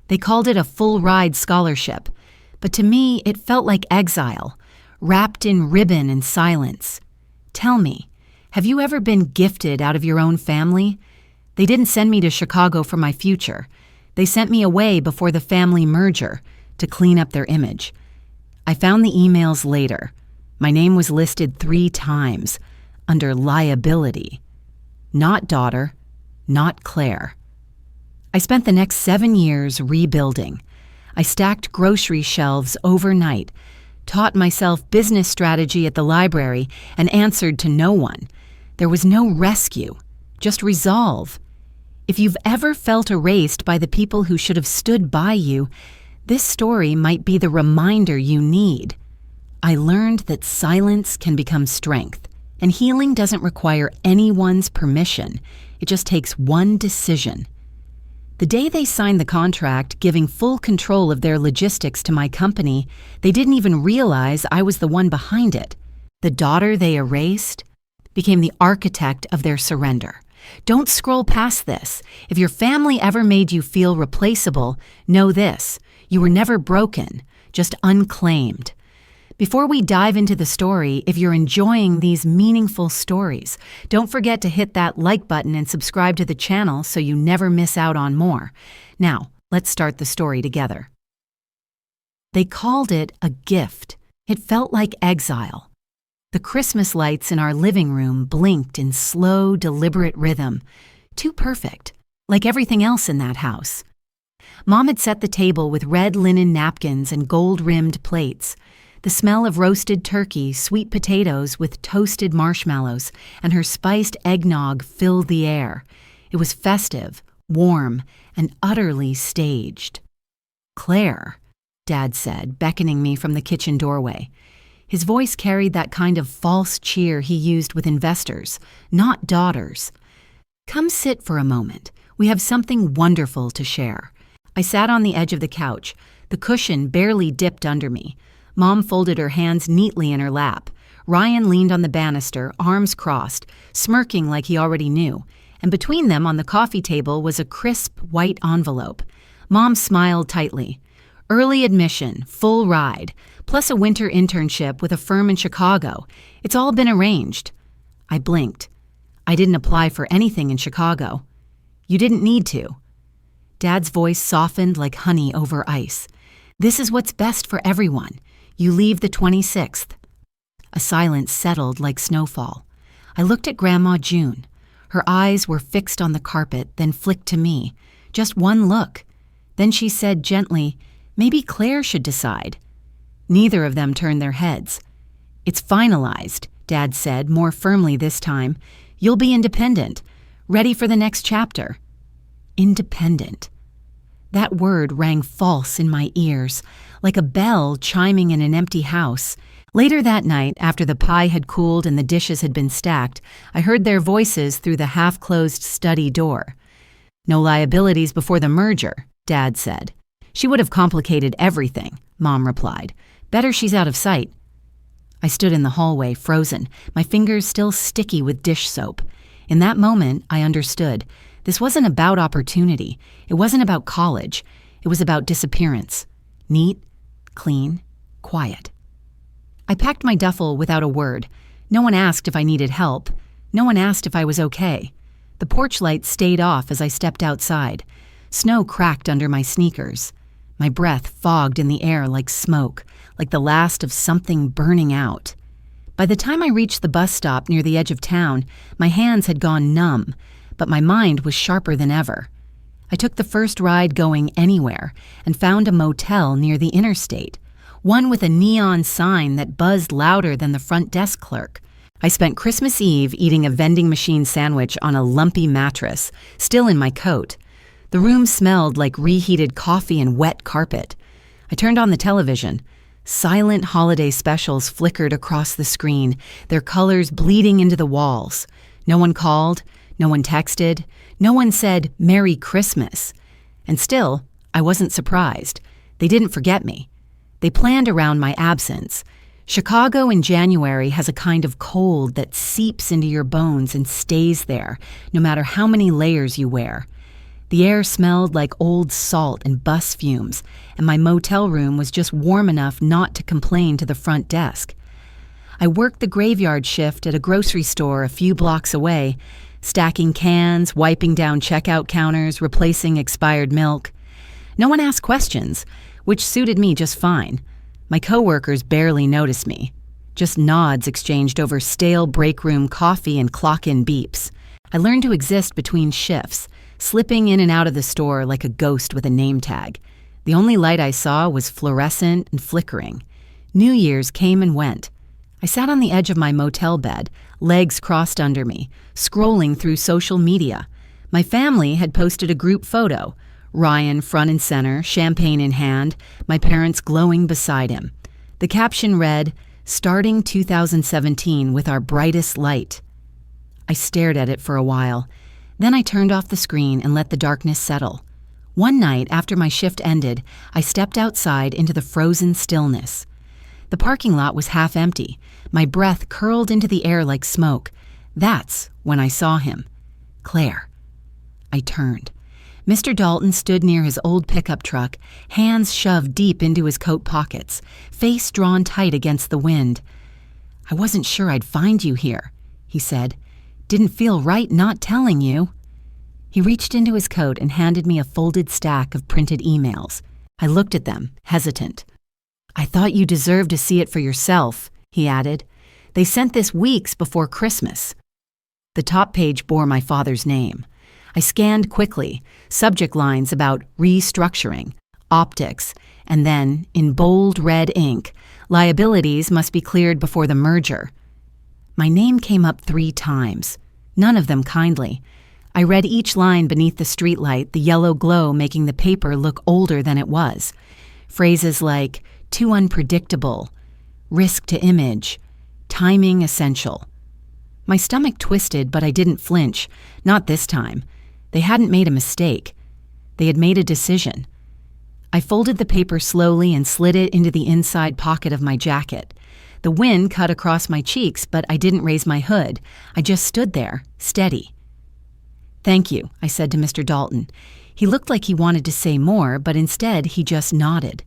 They called it a full-ride scholarship, but to me it felt like exile, wrapped in ribbon and silence. Tell me, have you ever been gifted out of your own family? They didn't send me to Chicago for my future. They sent me away before the family merger to clean up their image. I found the emails later. My name was listed 3 times, under liability. Not daughter, not Claire. I spent the next 7 years rebuilding. I stacked grocery shelves overnight, taught myself business strategy at the library, and answered to no one. There was no rescue, just resolve. If you've ever felt erased by the people who should have stood by you, this story might be the reminder you need. I learned that silence can become strength, and healing doesn't require anyone's permission. It just takes one decision. The day they signed the contract giving full control of their logistics to my company, they didn't even realize I was the one behind it. The daughter they erased became the architect of their surrender. Don't scroll past this. If your family ever made you feel replaceable, know this: you were never broken, just unclaimed. Before we dive into the story, if you're enjoying these meaningful stories, don't forget to hit that like button and subscribe to the channel so you never miss out on more. Now, let's start the story together. They called it a gift. It felt like exile. The Christmas lights in our living room blinked in slow, deliberate rhythm. Too perfect, like everything else in that house. Mom had set the table with red linen napkins and gold-rimmed plates. The smell of roasted turkey, sweet potatoes with toasted marshmallows, and her spiced eggnog filled the air. It was festive, warm, and utterly staged. "Claire," Dad said, beckoning me from the kitchen doorway. His voice carried that kind of false cheer he used with investors, not daughters. "Come sit for a moment. We have something wonderful to share." I sat on the edge of the couch. The cushion barely dipped under me. Mom folded her hands neatly in her lap. Ryan leaned on the banister, arms crossed, smirking like he already knew. And between them on the coffee table was a crisp white envelope. Mom smiled tightly. "Early admission, full ride, plus a winter internship with a firm in Chicago. It's all been arranged." I blinked. "I didn't apply for anything in Chicago." "You didn't need to." Dad's voice softened like honey over ice. "This is what's best for everyone. You leave the 26th. A silence settled like snowfall. I looked at Grandma June. Her eyes were fixed on the carpet, then flicked to me. Just one look. Then she said gently, "Maybe Claire should decide." Neither of them turned their heads. "It's finalized," Dad said, more firmly this time. "You'll be independent, ready for the next chapter." Independent. That word rang false in my ears, like a bell chiming in an empty house. Later that night, after the pie had cooled and the dishes had been stacked, I heard their voices through the half-closed study door. "No liabilities before the merger," Dad said. "She would have complicated everything," Mom replied. "Better she's out of sight." I stood in the hallway, frozen, my fingers still sticky with dish soap. In that moment, I understood. This wasn't about opportunity. It wasn't about college. It was about disappearance. Neat, clean, quiet. I packed my duffel without a word. No one asked if I needed help. No one asked if I was okay. The porch light stayed off as I stepped outside. Snow cracked under my sneakers. My breath fogged in the air like smoke, like the last of something burning out. By the time I reached the bus stop near the edge of town, my hands had gone numb, but my mind was sharper than ever. I took the first ride going anywhere and found a motel near the interstate, one with a neon sign that buzzed louder than the front desk clerk. I spent Christmas Eve eating a vending machine sandwich on a lumpy mattress, still in my coat. The room smelled like reheated coffee and wet carpet. I turned on the television. Silent holiday specials flickered across the screen, their colors bleeding into the walls. No one called. No one texted. No one said, "Merry Christmas." And still, I wasn't surprised. They didn't forget me. They planned around my absence. Chicago in January has a kind of cold that seeps into your bones and stays there, no matter how many layers you wear. The air smelled like old salt and bus fumes, and my motel room was just warm enough not to complain to the front desk. I worked the graveyard shift at a grocery store a few blocks away, stacking cans, wiping down checkout counters, replacing expired milk. No one asked questions, which suited me just fine. My coworkers barely noticed me. Just nods exchanged over stale break room coffee and clock-in beeps. I learned to exist between shifts, slipping in and out of the store like a ghost with a name tag. The only light I saw was fluorescent and flickering. New Year's came and went. I sat on the edge of my motel bed, legs crossed under me, scrolling through social media. My family had posted a group photo. Ryan front and center, champagne in hand, my parents glowing beside him. The caption read, "Starting 2017 with our brightest light." I stared at it for a while. Then I turned off the screen and let the darkness settle. One night after my shift ended, I stepped outside into the frozen stillness. The parking lot was half empty. My breath curled into the air like smoke. That's when I saw him. Claire. I turned. Mr. Dalton stood near his old pickup truck, hands shoved deep into his coat pockets, face drawn tight against the wind. "I wasn't sure I'd find you here," he said. "Didn't feel right not telling you." He reached into his coat and handed me a folded stack of printed emails. I looked at them, hesitant. "I thought you deserved to see it for yourself," he added. "They sent this weeks before Christmas." The top page bore my father's name. I scanned quickly, subject lines about restructuring, optics, and then, in bold red ink, liabilities must be cleared before the merger. My name came up 3 times, none of them kindly. I read each line beneath the streetlight, the yellow glow making the paper look older than it was. Phrases like, "too unpredictable," "risk to image," "timing essential." My stomach twisted, but I didn't flinch, not this time. They hadn't made a mistake. They had made a decision. I folded the paper slowly and slid it into the inside pocket of my jacket. The wind cut across my cheeks, but I didn't raise my hood. I just stood there, steady. "Thank you," I said to Mr. Dalton. He looked like he wanted to say more, but instead he just nodded.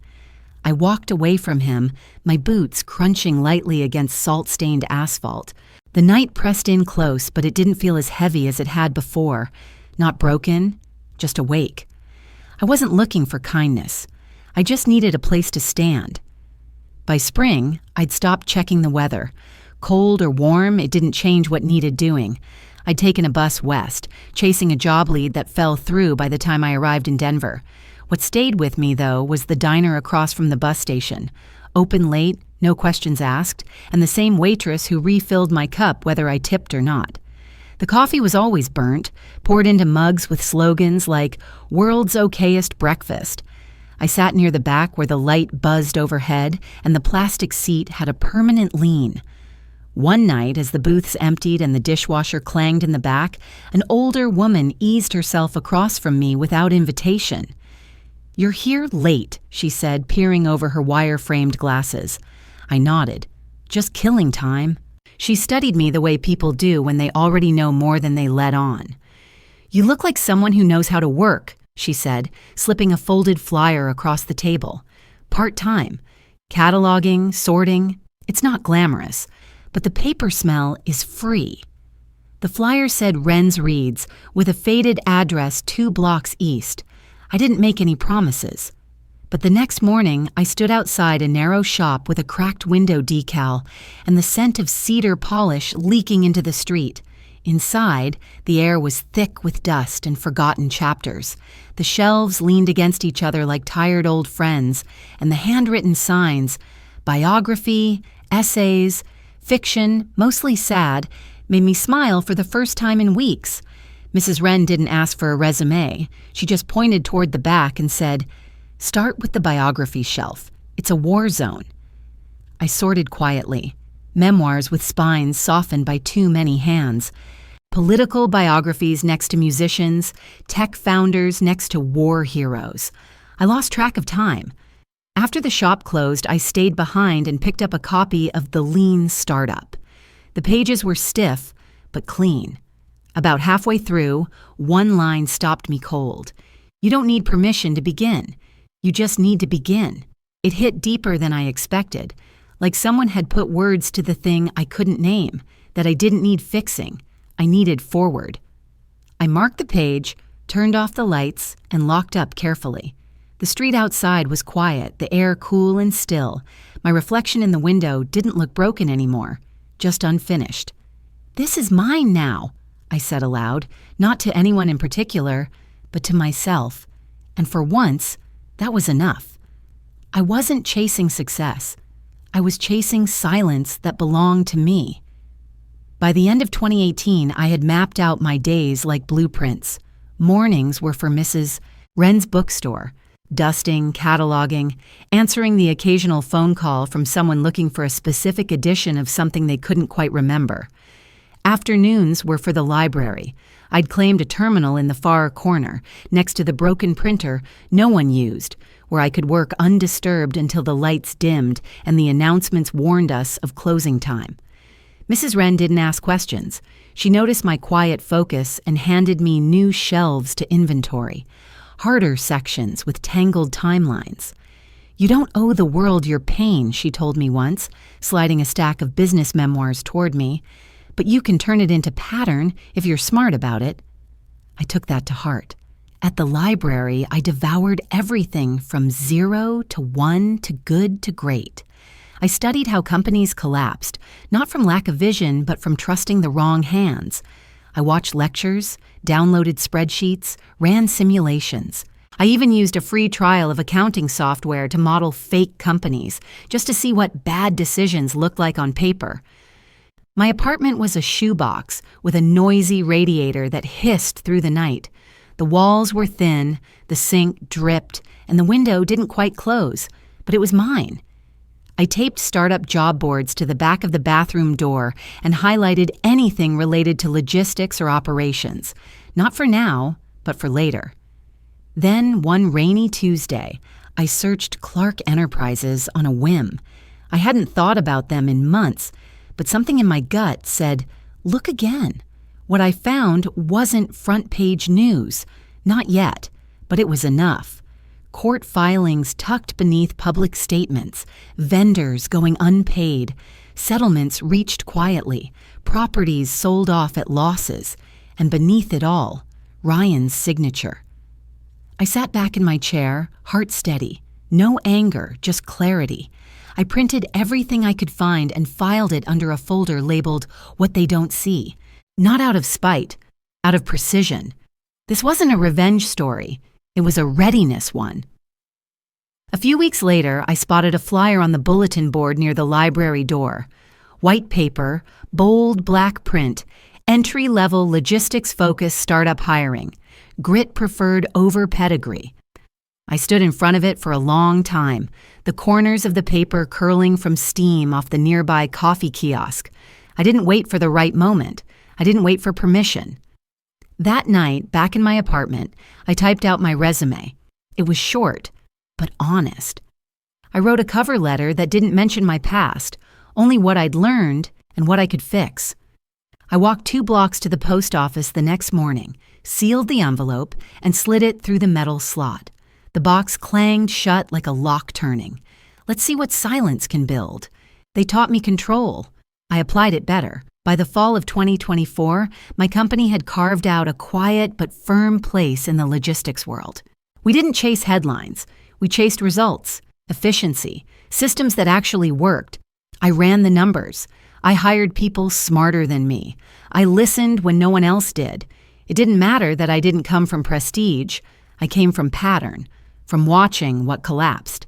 I walked away from him, my boots crunching lightly against salt-stained asphalt. The night pressed in close, but it didn't feel as heavy as it had before. Not broken, just awake. I wasn't looking for kindness. I just needed a place to stand. By spring, I'd stopped checking the weather. Cold or warm, it didn't change what needed doing. I'd taken a bus west, chasing a job lead that fell through by the time I arrived in Denver. What stayed with me, though, was the diner across from the bus station. Open late, no questions asked, and the same waitress who refilled my cup whether I tipped or not. The coffee was always burnt, poured into mugs with slogans like, "World's Okayest Breakfast." I sat near the back where the light buzzed overhead, and the plastic seat had a permanent lean. One night, as the booths emptied and the dishwasher clanged in the back, an older woman eased herself across from me without invitation. "You're here late," she said, peering over her wire-framed glasses. I nodded. "Just killing time." She studied me the way people do when they already know more than they let on. "You look like someone who knows how to work," she said, slipping a folded flyer across the table. "Part-time. Cataloging, sorting. It's not glamorous, but the paper smell is free." The flyer said Wren's Reads, with a faded address 2 blocks east. I didn't make any promises. But the next morning, I stood outside a narrow shop with a cracked window decal and the scent of cedar polish leaking into the street. Inside, the air was thick with dust and forgotten chapters. The shelves leaned against each other like tired old friends, and the handwritten signs, biography, essays, fiction, mostly sad, made me smile for the first time in weeks. Mrs. Wren didn't ask for a resume. She just pointed toward the back and said, "Start with the biography shelf. It's a war zone." I sorted quietly. Memoirs with spines softened by too many hands. Political biographies next to musicians. Tech founders next to war heroes. I lost track of time. After the shop closed, I stayed behind and picked up a copy of The Lean Startup. The pages were stiff, but clean. About halfway through, one line stopped me cold. You don't need permission to begin. You just need to begin. It hit deeper than I expected, like someone had put words to the thing I couldn't name, that I didn't need fixing. I needed forward. I marked the page, turned off the lights, and locked up carefully. The street outside was quiet, the air cool and still. My reflection in the window didn't look broken anymore, just unfinished. "This is mine now," I said aloud, not to anyone in particular, but to myself. And for once, that was enough. I wasn't chasing success. I was chasing silence that belonged to me. By the end of 2018, I had mapped out my days like blueprints. Mornings were for Mrs. Wren's bookstore, dusting, cataloging, answering the occasional phone call from someone looking for a specific edition of something they couldn't quite remember. Afternoons were for the library. I'd claimed a terminal in the far corner, next to the broken printer no one used, where I could work undisturbed until the lights dimmed and the announcements warned us of closing time. Mrs. Wren didn't ask questions. She noticed my quiet focus and handed me new shelves to inventory, harder sections with tangled timelines. "You don't owe the world your pain," she told me once, sliding a stack of business memoirs toward me, "but you can turn it into pattern if you're smart about it." I took that to heart. At the library, I devoured everything from 0 to 1 to good to great. I studied how companies collapsed, not from lack of vision, but from trusting the wrong hands. I watched lectures, downloaded spreadsheets, ran simulations. I even used a free trial of accounting software to model fake companies, just to see what bad decisions looked like on paper. My apartment was a shoebox with a noisy radiator that hissed through the night. The walls were thin, the sink dripped, and the window didn't quite close, but it was mine. I taped startup job boards to the back of the bathroom door and highlighted anything related to logistics or operations, not for now, but for later. Then, one rainy Tuesday, I searched Clark Enterprises on a whim. I hadn't thought about them in months, but something in my gut said, "Look again." What I found wasn't front-page news, not yet, but it was enough. Court filings tucked beneath public statements, vendors going unpaid, settlements reached quietly, properties sold off at losses, and beneath it all, Ryan's signature. I sat back in my chair, heart steady, no anger, just clarity. I printed everything I could find and filed it under a folder labeled "What They Don't See," not out of spite, out of precision. This wasn't a revenge story. It was a readiness one. A few weeks later, I spotted a flyer on the bulletin board near the library door. White paper, bold black print, entry-level logistics-focused startup hiring, grit preferred over pedigree. I stood in front of it for a long time, the corners of the paper curling from steam off the nearby coffee kiosk. I didn't wait for the right moment. I didn't wait for permission. That night, back in my apartment, I typed out my resume. It was short, but honest. I wrote a cover letter that didn't mention my past, only what I'd learned and what I could fix. I walked 2 blocks to the post office the next morning, sealed the envelope, and slid it through the metal slot. The box clanged shut like a lock turning. Let's see what silence can build. They taught me control. I applied it better. By the fall of 2024, my company had carved out a quiet but firm place in the logistics world. We didn't chase headlines. We chased results, efficiency, systems that actually worked. I ran the numbers. I hired people smarter than me. I listened when no one else did. It didn't matter that I didn't come from prestige. I came from pattern, from watching what collapsed.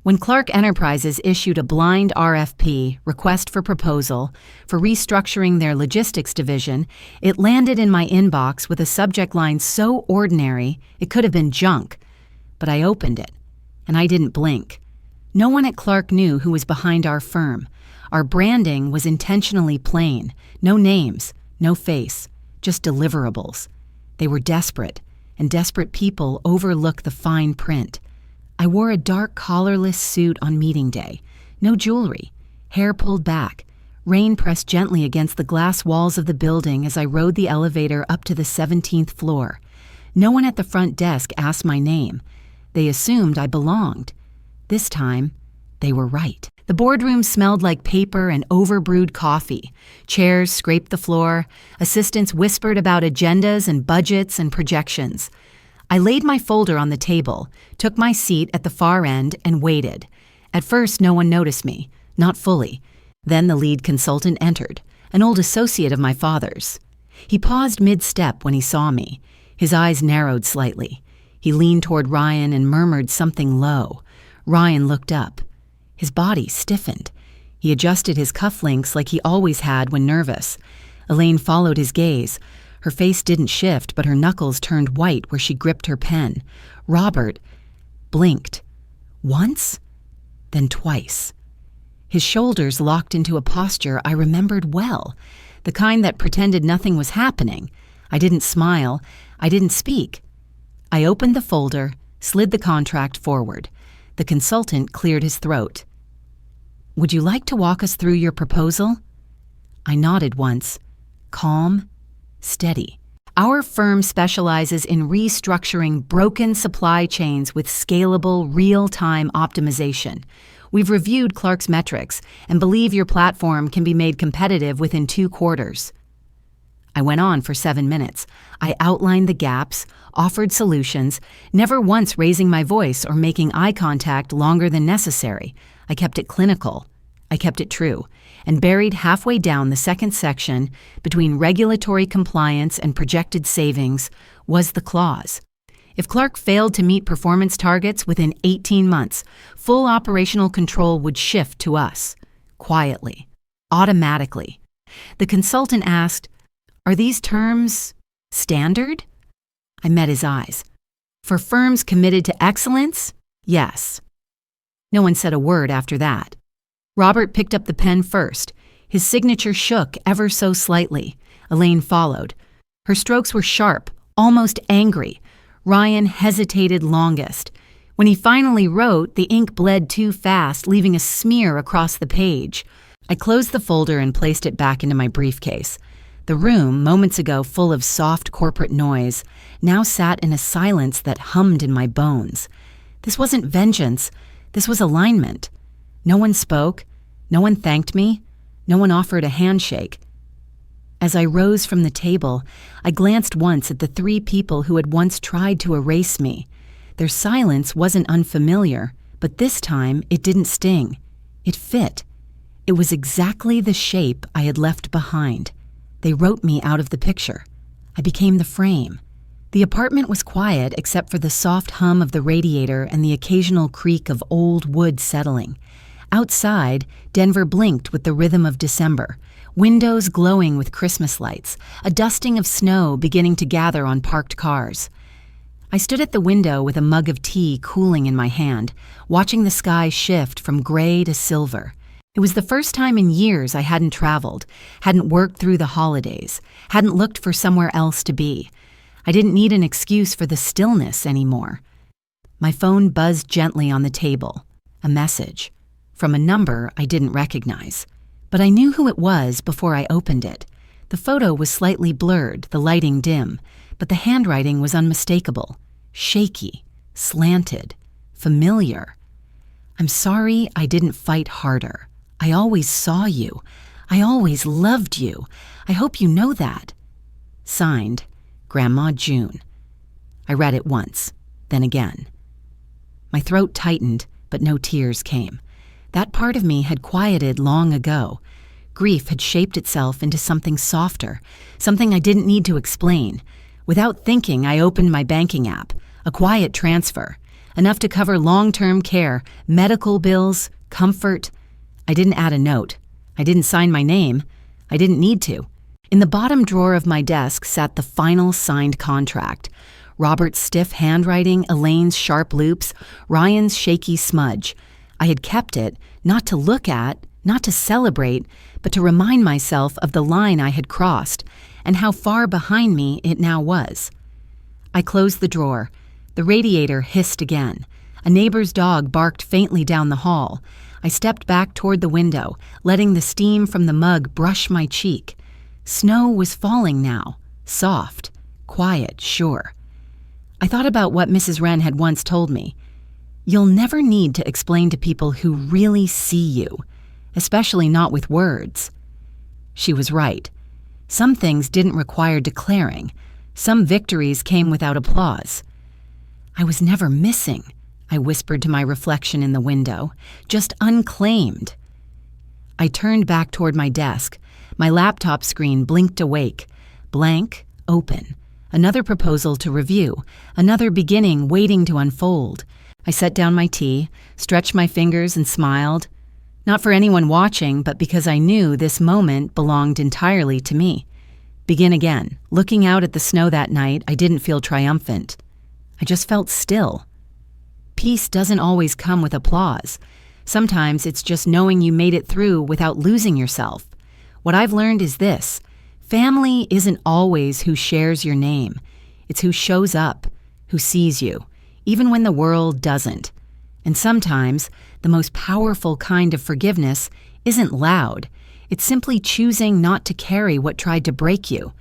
When Clark Enterprises issued a blind RFP, request for proposal, for restructuring their logistics division, it landed in my inbox with a subject line so ordinary it could have been junk. But I opened it, and I didn't blink. No one at Clark knew who was behind our firm. Our branding was intentionally plain. No names, no face, just deliverables. They were desperate, and desperate people overlook the fine print. I wore a dark collarless suit on meeting day, no jewelry, hair pulled back, Rain pressed gently against the glass walls of the building as I rode the elevator up to the 17th floor. No one at the front desk asked my name. They assumed I belonged. This time, they were right. The boardroom smelled like paper and overbrewed coffee. Chairs scraped the floor. Assistants whispered about agendas and budgets and projections. I laid my folder on the table, took my seat at the far end, and waited. At first, no one noticed me, not fully. Then the lead consultant entered, an old associate of my father's. He paused mid-step when he saw me. His eyes narrowed slightly. He leaned toward Ryan and murmured something low. Ryan looked up. His body stiffened. He adjusted his cufflinks like he always had when nervous. Elaine followed his gaze. Her face didn't shift, but her knuckles turned white where she gripped her pen. Robert blinked. Once, then twice. His shoulders locked into a posture I remembered well, the kind that pretended nothing was happening. I didn't smile. I didn't speak. I opened the folder, slid the contract forward. The consultant cleared his throat. "Would you like to walk us through your proposal?" I nodded once. Calm, steady. Our firm specializes in restructuring broken supply chains with scalable, real-time optimization. We've reviewed Clark's metrics and believe your platform can be made competitive within 2 quarters. I went on for 7 minutes. I outlined the gaps, offered solutions, never once raising my voice or making eye contact longer than necessary. I kept it clinical. I kept it true. And buried halfway down the second section, between regulatory compliance and projected savings, was the clause. If Clark failed to meet performance targets within 18 months, full operational control would shift to us. Quietly. Automatically. The consultant asked, "Are these terms standard?" I met his eyes. "For firms committed to excellence, yes." No one said a word after that. Robert picked up the pen first. His signature shook ever so slightly. Elaine followed. Her strokes were sharp, almost angry. Ryan hesitated longest. When he finally wrote, the ink bled too fast, leaving a smear across the page. I closed the folder and placed it back into my briefcase. The room, moments ago full of soft corporate noise, now sat in a silence that hummed in my bones. This wasn't vengeance. This was alignment. No one spoke. No one thanked me. No one offered a handshake. As I rose from the table, I glanced once at the 3 people who had once tried to erase me. Their silence wasn't unfamiliar, but this time it didn't sting. It fit. It was exactly the shape I had left behind. They wrote me out of the picture. I became the frame. The apartment was quiet except for the soft hum of the radiator and the occasional creak of old wood settling. Outside, Denver blinked with the rhythm of December, windows glowing with Christmas lights, a dusting of snow beginning to gather on parked cars. I stood at the window with a mug of tea cooling in my hand, watching the sky shift from gray to silver. It was the first time in years I hadn't traveled, hadn't worked through the holidays, hadn't looked for somewhere else to be. I didn't need an excuse for the stillness anymore. My phone buzzed gently on the table. A message. From a number I didn't recognize. But I knew who it was before I opened it. The photo was slightly blurred, the lighting dim, but the handwriting was unmistakable. Shaky, slanted, familiar. "I'm sorry I didn't fight harder. I always saw you. I always loved you. I hope you know that." Signed, Grandma June. I read it once, then again. My throat tightened, but no tears came. That part of me had quieted long ago. Grief had shaped itself into something softer, something I didn't need to explain. Without thinking, I opened my banking app, a quiet transfer, enough to cover long-term care, medical bills, comfort. I didn't add a note. I didn't sign my name. I didn't need to. In the bottom drawer of my desk sat the final signed contract. Robert's stiff handwriting, Elaine's sharp loops, Ryan's shaky smudge. I had kept it, not to look at, not to celebrate, but to remind myself of the line I had crossed and how far behind me it now was. I closed the drawer. The radiator hissed again. A neighbor's dog barked faintly down the hall. I stepped back toward the window, letting the steam from the mug brush my cheek. Snow was falling now, soft, quiet, sure. I thought about what Mrs. Wren had once told me. You'll never need to explain to people who really see you, especially not with words. She was right. Some things didn't require declaring. Some victories came without applause. I was never missing, I whispered to my reflection in the window, just unclaimed. I turned back toward my desk. My laptop screen blinked awake. Blank, open. Another proposal to review. Another beginning waiting to unfold. I set down my tea, stretched my fingers and smiled. Not for anyone watching, but because I knew this moment belonged entirely to me. Begin again. Looking out at the snow that night, I didn't feel triumphant. I just felt still. Peace doesn't always come with applause. Sometimes it's just knowing you made it through without losing yourself. What I've learned is this: family isn't always who shares your name. It's who shows up, who sees you, even when the world doesn't. And sometimes, the most powerful kind of forgiveness isn't loud. It's simply choosing not to carry what tried to break you.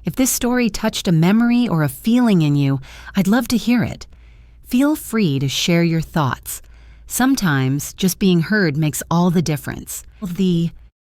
If this story touched a memory or a feeling in you, I'd love to hear it. Feel free to share your thoughts. Sometimes, just being heard makes all the difference. The